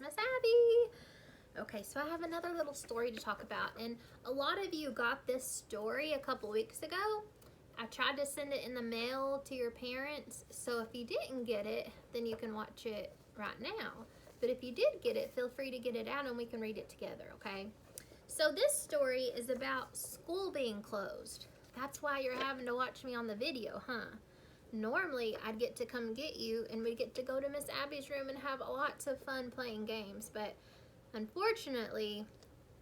Miss Abby. Okay, so I have another little story to talk about, and a lot of you got this story a couple weeks ago. I tried to send it in the mail to your parents, so if you didn't get it, then you can watch it right now. But if you did get it, feel free to get it out and we can read it together, okay? So this story is about school being closed. That's why you're having to watch me on the video, huh? Normally, I'd get to come get you and we'd get to go to Miss Abby's room and have lots of fun playing games, but unfortunately,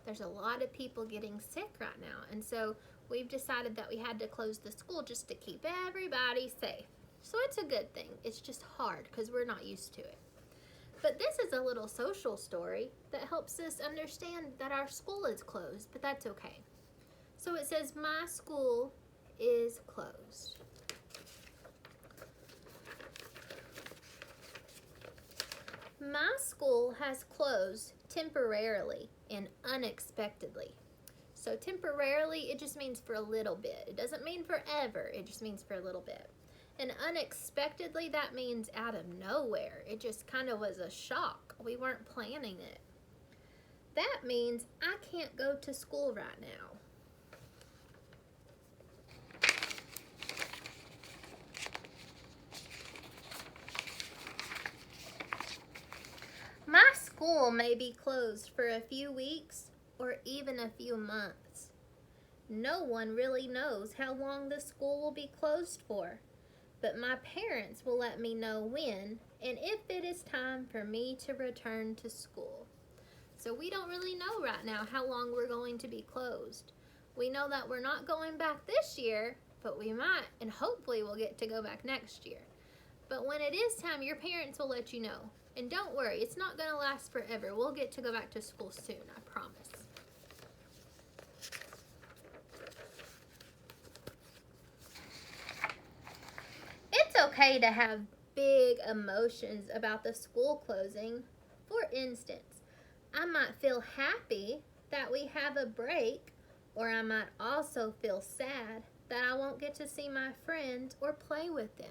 there's a lot of people getting sick right now, and so we've decided that we had to close the school just to keep everybody safe. So it's a good thing. It's just hard because we're not used to it. But this is a little social story that helps us understand that our school is closed, but that's okay. So it says, my school is closed. My school has closed temporarily and unexpectedly. So temporarily, it just means for a little bit. It doesn't mean forever. It just means for a little bit. And unexpectedly, that means out of nowhere. It just kind of was a shock. We weren't planning it. That means I can't go to school right now. My school may be closed for a few weeks or even a few months. No one really knows how long the school will be closed for, but my parents will let me know when and if it is time for me to return to school. So we don't really know right now how long we're going to be closed. We know that we're not going back this year, but we might, and hopefully we'll get to go back next year. But when it is time, your parents will let you know. And don't worry, it's not going to last forever. We'll get to go back to school soon, I promise. It's okay to have big emotions about the school closing. For instance, I might feel happy that we have a break, or I might also feel sad that I won't get to see my friends or play with them.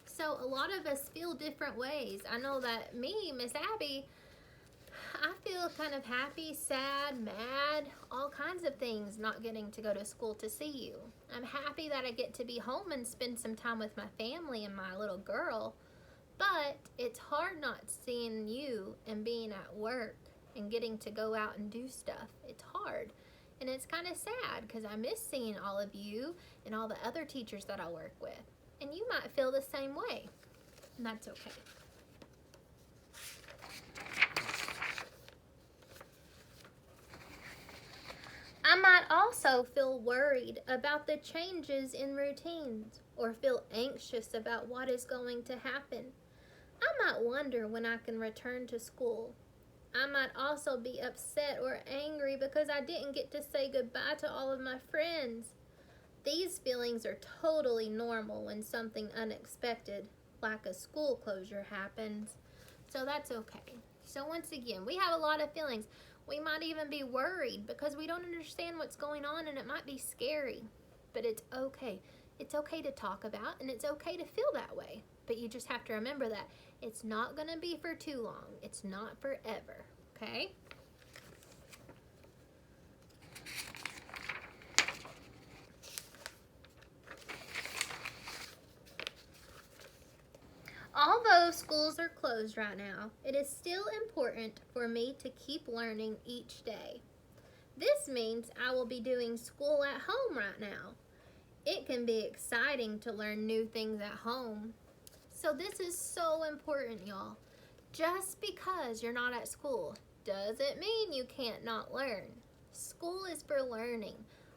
So a lot of us feel different ways. I know that me, Miss Abby, I feel kind of happy, sad, mad, all kinds of things not getting to go to school to see you. I'm happy that I get to be home and spend some time with my family and my little girl, but it's hard not seeing you and being at work and getting to go out and do stuff. It's hard. And it's kind of sad because I miss seeing all of you and all the other teachers that I work with. And you might feel the same way, and that's okay. I might also feel worried about the changes in routines or feel anxious about what is going to happen. I might wonder when I can return to school. I might also be upset or angry because I didn't get to say goodbye to all of my friends. These feelings are totally normal when something unexpected, like a school closure, happens. So that's okay. So once again, we have a lot of feelings. We might even be worried because we don't understand what's going on and it might be scary. But it's okay. It's okay to talk about and it's okay to feel that way. But you just have to remember that it's not going to be for too long. It's not forever. Okay? Although schools are closed right now, it is still important for me to keep learning each day. This means I will be doing school at home right now. It can be exciting to learn new things at home. So this is so important, y'all. Just because you're not at school doesn't mean you can't not learn. School is for learning.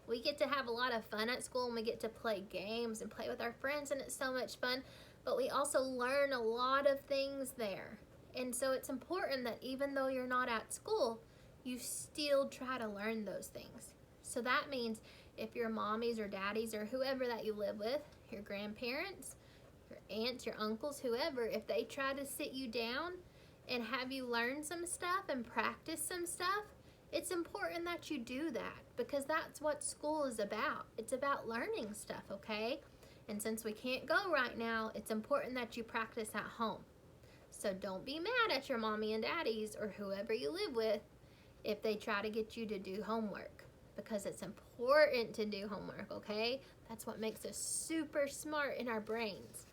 We get to have a lot of fun at school and we get to play games and play with our friends and it's so much fun. But we also learn a lot of things there. And so it's important that even though you're not at school, you still try to learn those things. So that means if your mommies or daddies or whoever that you live with, your grandparents, your aunts, your uncles, whoever, if they try to sit you down and have you learn some stuff and practice some stuff, it's important that you do that because that's what school is about. It's about learning stuff, okay? And since we can't go right now, it's important that you practice at home. So don't be mad at your mommy and daddies or whoever you live with if they try to get you to do homework, because it's important to do homework, okay? That's what makes us super smart in our brains.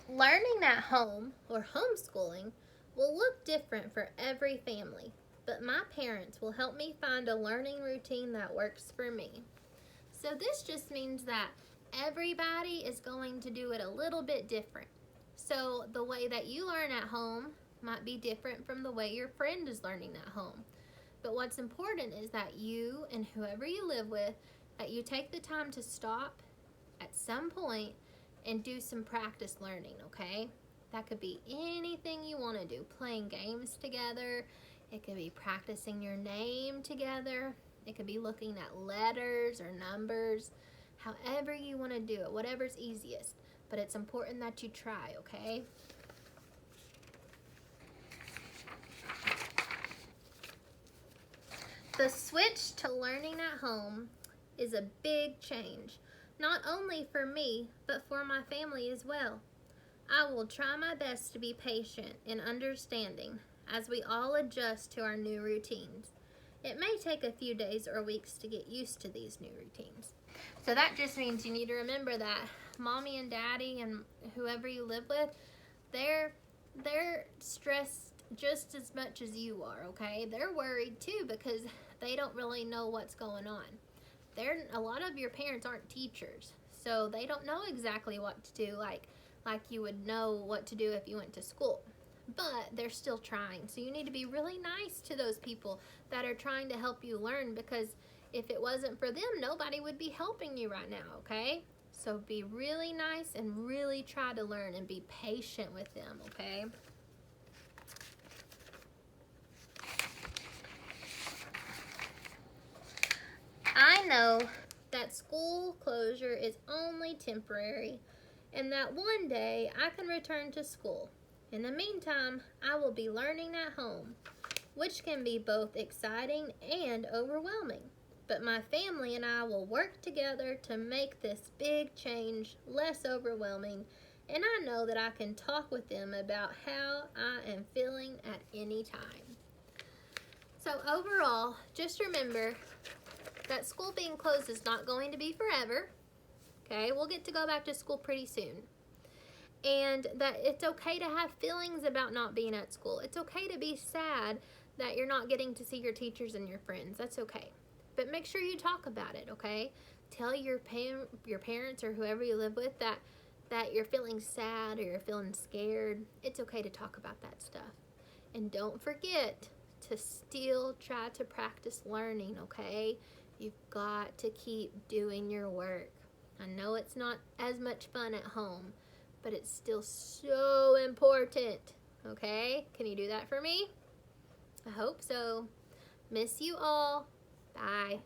Learning at home, or homeschooling, will look different for every family, but my parents will help me find a learning routine that works for me. So this just means that everybody is going to do it a little bit different. So the way that you learn at home might be different from the way your friend is learning at home. But what's important is that you and whoever you live with, that you take the time to stop at some point and do some practice learning, okay? That could be anything you want to do. Playing games together. It could be practicing your name together. It could be looking at letters or numbers. However you want to do it, whatever's easiest. But it's important that you try, okay? The switch to learning at home is a big change, not only for me, but for my family as well. I will try my best to be patient and understanding as we all adjust to our new routines. It may take a few days or weeks to get used to these new routines. So that just means you need to remember that mommy and daddy and whoever you live with, they're stressed just as much as you are, okay? They're worried too because they don't really know what's going on. A lot of your parents aren't teachers, so they don't know exactly what to do like you would know what to do if you went to school. But they're still trying. So you need to be really nice to those people that are trying to help you learn, because if it wasn't for them, nobody would be helping you right now, okay? So be really nice and really try to learn and be patient with them, okay? I know that school closure is only temporary and that one day I can return to school. In the meantime, I will be learning at home, which can be both exciting and overwhelming. But my family and I will work together to make this big change less overwhelming, and I know that I can talk with them about how I am feeling at any time. So overall, just remember that school being closed is not going to be forever. Okay, we'll get to go back to school pretty soon. And that it's okay to have feelings about not being at school. It's okay to be sad that you're not getting to see your teachers and your friends. That's okay. But make sure you talk about it, okay? Tell your parents or whoever you live with that you're feeling sad or you're feeling scared. It's okay to talk about that stuff. And don't forget to still try to practice learning, okay? You've got to keep doing your work. I know it's not as much fun at home, but it's still so important, okay? Can you do that for me? I hope so. Miss you all. Bye.